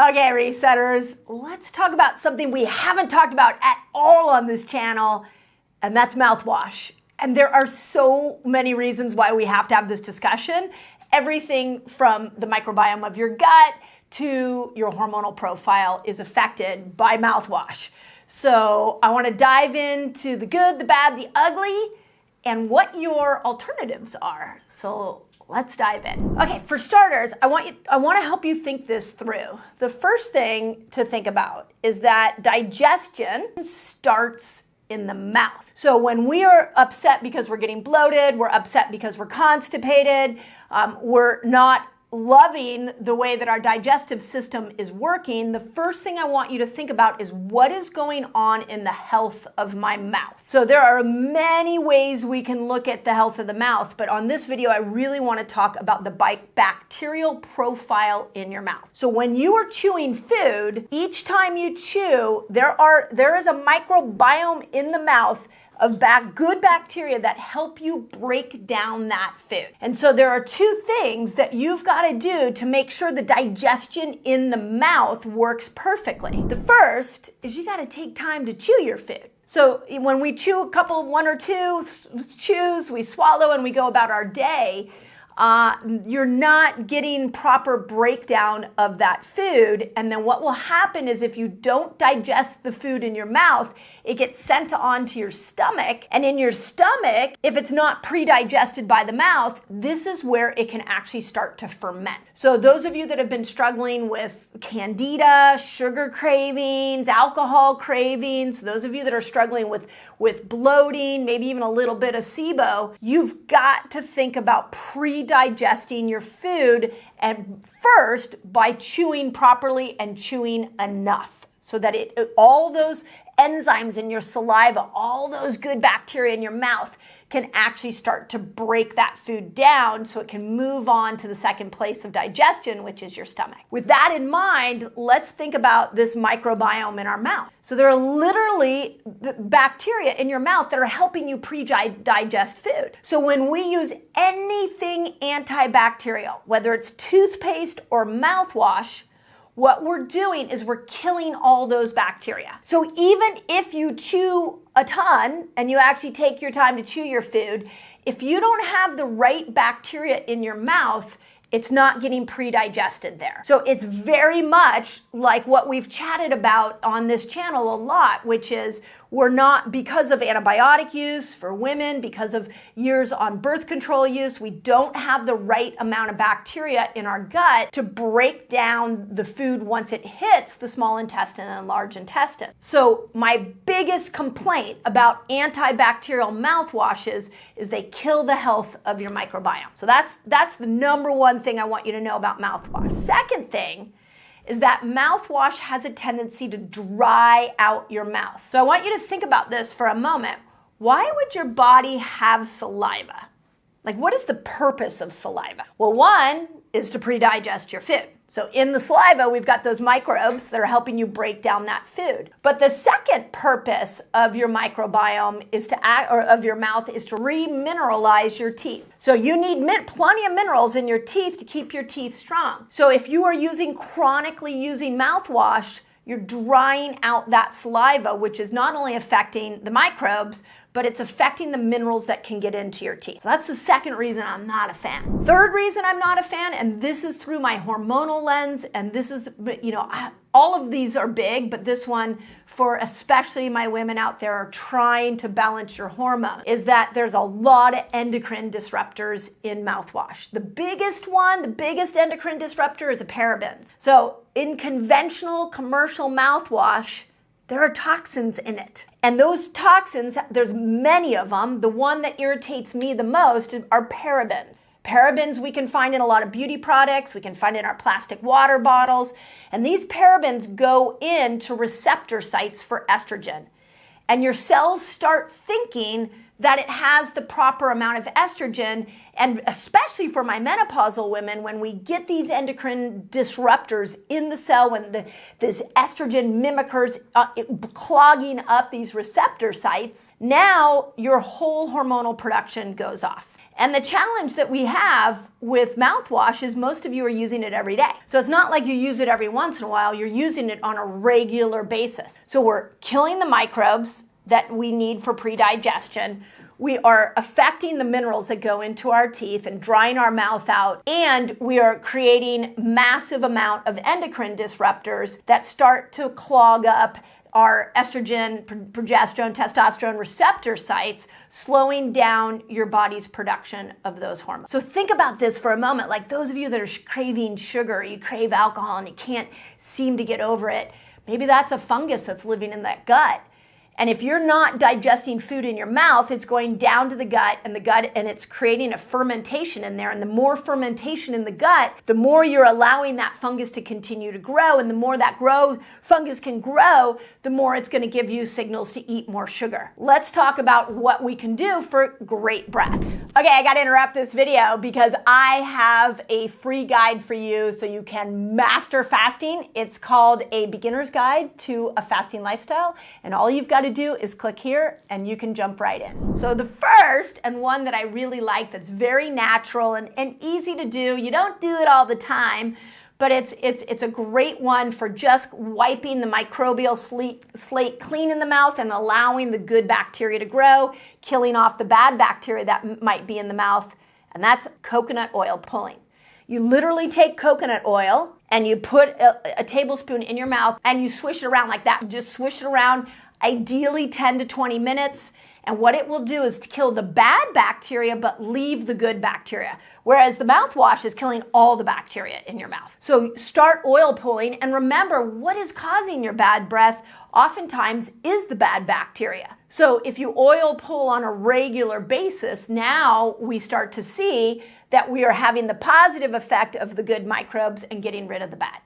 Okay, resetters, let's talk about something we haven't talked about at all on this channel, and that's mouthwash. And there are so many reasons why we have to have this discussion. Everything from the microbiome of your gut to your hormonal profile is affected by mouthwash. So I want to dive into the good, the bad, the ugly, and what your alternatives are. So let's dive in. Okay, for starters, I want to help you think this through. The first thing to think about is that digestion starts in the mouth. So when we are upset because we're getting bloated, we're upset because we're constipated, we're not loving the way that our digestive system is working, the first thing I want you to think about is what is going on in the health of my mouth. So there are many ways we can look at the health of the mouth, but on this video, I really want to talk about the bacterial profile in your mouth. So when you are chewing food, each time you chew, there is a microbiome in the mouth of good bacteria that help you break down that food. And so there are two things that you've got to do to make sure the digestion in the mouth works perfectly. The first is you got to take time to chew your food. So when we chew one or two chews, we swallow and we go about our day, you're not getting proper breakdown of that food. And then what will happen is if you don't digest the food in your mouth, it gets sent on to your stomach. And in your stomach, if it's not pre-digested by the mouth, this is where it can actually start to ferment. So those of you that have been struggling with candida, sugar cravings, alcohol cravings, those of you that are struggling with bloating, maybe even a little bit of SIBO, you've got to think about pre-digesting your food, and first by chewing properly and chewing enough so that all those enzymes in your saliva, all those good bacteria in your mouth can actually start to break that food down so it can move on to the second place of digestion, which is your stomach. With that in mind, let's think about this microbiome in our mouth. So there are literally the bacteria in your mouth that are helping you pre-digest food. So when we use anything antibacterial, whether it's toothpaste or mouthwash, what we're doing is we're killing all those bacteria. So even if you chew a ton and you actually take your time to chew your food, if you don't have the right bacteria in your mouth, it's not getting pre-digested there. So it's very much like what we've chatted about on this channel a lot, which is we're not, because of antibiotic use for women, because of years on birth control use, we don't have the right amount of bacteria in our gut to break down the food once it hits the small intestine and large intestine. So my biggest complaint about antibacterial mouthwashes is they kill the health of your microbiome. So that's the number one thing I want you to know about mouthwash. Second thing is that mouthwash has a tendency to dry out your mouth. So I want you to think about this for a moment. Why would your body have saliva? Like, what is the purpose of saliva? Well, one is to pre-digest your food. So in the saliva, we've got those microbes that are helping you break down that food. But the second purpose of your microbiome of your mouth is to remineralize your teeth. So you need plenty of minerals in your teeth to keep your teeth strong. So if you are chronically using mouthwash, you're drying out that saliva, which is not only affecting the microbes, but it's affecting the minerals that can get into your teeth. So that's the second reason I'm not a fan. Third reason I'm not a fan, and this is through my hormonal lens, and this is, all of these are big, but this one, for especially my women out there are trying to balance your hormone, is that there's a lot of endocrine disruptors in mouthwash. The biggest endocrine disruptor is parabens. So in conventional commercial mouthwash, there are toxins in it. And those toxins, there's many of them. The one that irritates me the most are parabens. Parabens we can find in a lot of beauty products. We can find in our plastic water bottles. And these parabens go into receptor sites for estrogen. And your cells start thinking that it has the proper amount of estrogen. And especially for my menopausal women, when we get these endocrine disruptors in the cell, when this estrogen mimickers clogging up these receptor sites, now your whole hormonal production goes off. And the challenge that we have with mouthwash is most of you are using it every day. So it's not like you use it every once in a while, you're using it on a regular basis. So we're killing the microbes that we need for pre-digestion. We are affecting the minerals that go into our teeth and drying our mouth out. And we are creating massive amount of endocrine disruptors that start to clog up our estrogen, progesterone, testosterone receptor sites, slowing down your body's production of those hormones. So think about this for a moment, like those of you that are craving sugar, you crave alcohol and you can't seem to get over it. Maybe that's a fungus that's living in that gut. And if you're not digesting food in your mouth, it's going down to the gut, and it's creating a fermentation in there. And the more fermentation in the gut, the more you're allowing that fungus to continue to grow. And the more that fungus can grow, the more it's going to give you signals to eat more sugar. Let's talk about what we can do for great breath. Okay, I got to interrupt this video because I have a free guide for you so you can master fasting. It's called A Beginner's Guide to a Fasting Lifestyle. And all you've got to do is click here and you can jump right in. So the first, and one that I really like that's very natural and easy to do, you don't do it all the time, but it's a great one for just wiping the microbial slate clean in the mouth and allowing the good bacteria to grow, killing off the bad bacteria that might be in the mouth, and that's coconut oil pulling. You literally take coconut oil and you put a tablespoon in your mouth and you swish it around like that. Just swish it around, ideally 10 to 20 minutes. And what it will do is to kill the bad bacteria, but leave the good bacteria. Whereas the mouthwash is killing all the bacteria in your mouth. So start oil pulling, and remember, what is causing your bad breath oftentimes is the bad bacteria. So if you oil pull on a regular basis, now we start to see that we are having the positive effect of the good microbes and getting rid of the bad.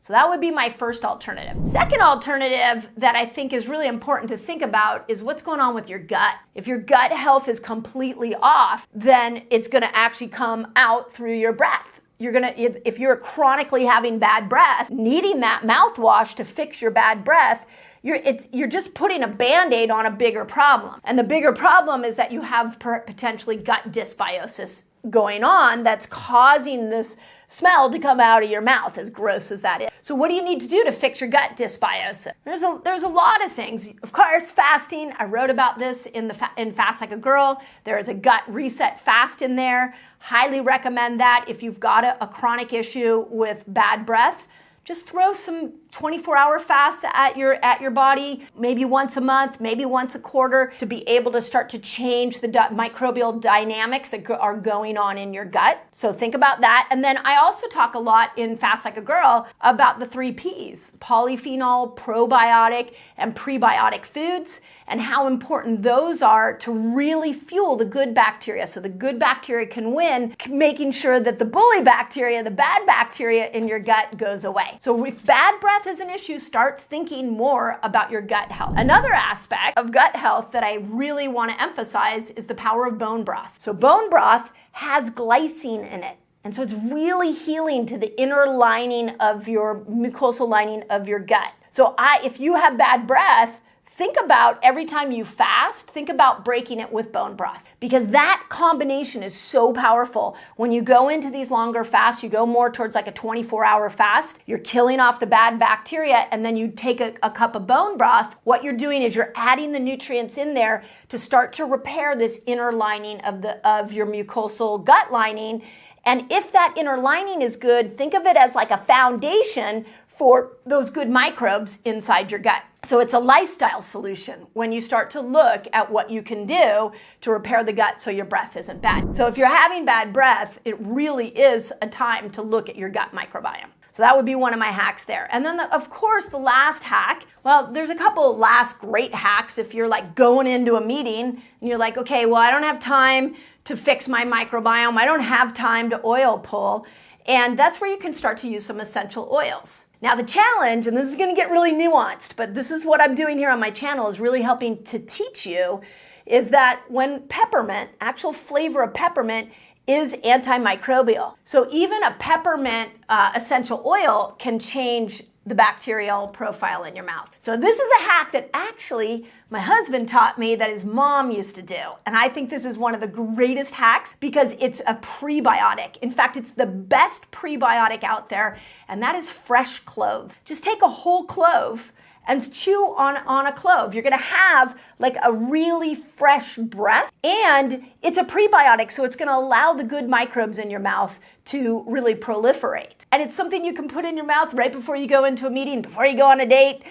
So that would be my first alternative. Second alternative that I think is really important to think about is what's going on with your gut. If your gut health is completely off, then it's going to actually come out through your breath. If you're chronically having bad breath, needing that mouthwash to fix your bad breath, you're just putting a Band-Aid on a bigger problem. And the bigger problem is that you have potentially gut dysbiosis going on that's causing this smell to come out of your mouth, as gross as that is. So what do you need to do to fix your gut dysbiosis? There's a lot of things. Of course, fasting. I wrote about this in Fast Like a Girl. There is a gut reset fast in there. Highly recommend that if you've got a chronic issue with bad breath. Just throw some 24-hour fasts at your body, maybe once a month, maybe once a quarter, to be able to start to change the microbial dynamics that are going on in your gut. So think about that. And then I also talk a lot in Fast Like a Girl about the 3 Ps, polyphenol, probiotic, and prebiotic foods, and how important those are to really fuel the good bacteria so the good bacteria can win, making sure that the bully bacteria, the bad bacteria in your gut goes away. So if bad breath is an issue, start thinking more about your gut health. Another aspect of gut health that I really want to emphasize is the power of bone broth. So bone broth has glycine in it. And so it's really healing to the inner lining of your mucosal lining of your gut. So if you have bad breath, think about every time you fast, think about breaking it with bone broth, because that combination is so powerful. When you go into these longer fasts, you go more towards like a 24-hour fast, you're killing off the bad bacteria, and then you take a cup of bone broth. What you're doing is you're adding the nutrients in there to start to repair this inner lining of your mucosal gut lining. And if that inner lining is good, think of it as like a foundation for those good microbes inside your gut. So it's a lifestyle solution when you start to look at what you can do to repair the gut so your breath isn't bad. So if you're having bad breath, it really is a time to look at your gut microbiome. So that would be one of my hacks there. And then, of course, the last hack, well, there's a couple last great hacks if you're like going into a meeting and you're like, okay, well, I don't have time to fix my microbiome. I don't have time to oil pull. And that's where you can start to use some essential oils. Now the challenge, and this is going to get really nuanced, but this is what I'm doing here on my channel, is really helping to teach you, is that when peppermint, actual flavor of peppermint, is antimicrobial. So even a peppermint essential oil can change the bacterial profile in your mouth. So this is a hack that actually my husband taught me that his mom used to do. And I think this is one of the greatest hacks because it's a prebiotic. In fact, it's the best prebiotic out there, and that is fresh clove. Just take a whole clove and chew on a clove. You're gonna have like a really fresh breath, and it's a prebiotic, so it's gonna allow the good microbes in your mouth to really proliferate. And it's something you can put in your mouth right before you go into a meeting, before you go on a date,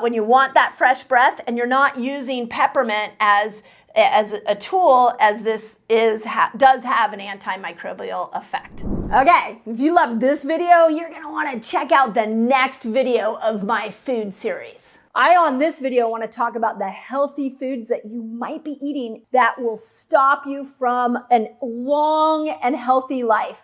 when you want that fresh breath, and you're not using peppermint as a tool, as this does have an antimicrobial effect. Okay, if you loved this video, you're gonna wanna check out the next video of my food series. On this video, want to talk about the healthy foods that you might be eating that will stop you from a long and healthy life.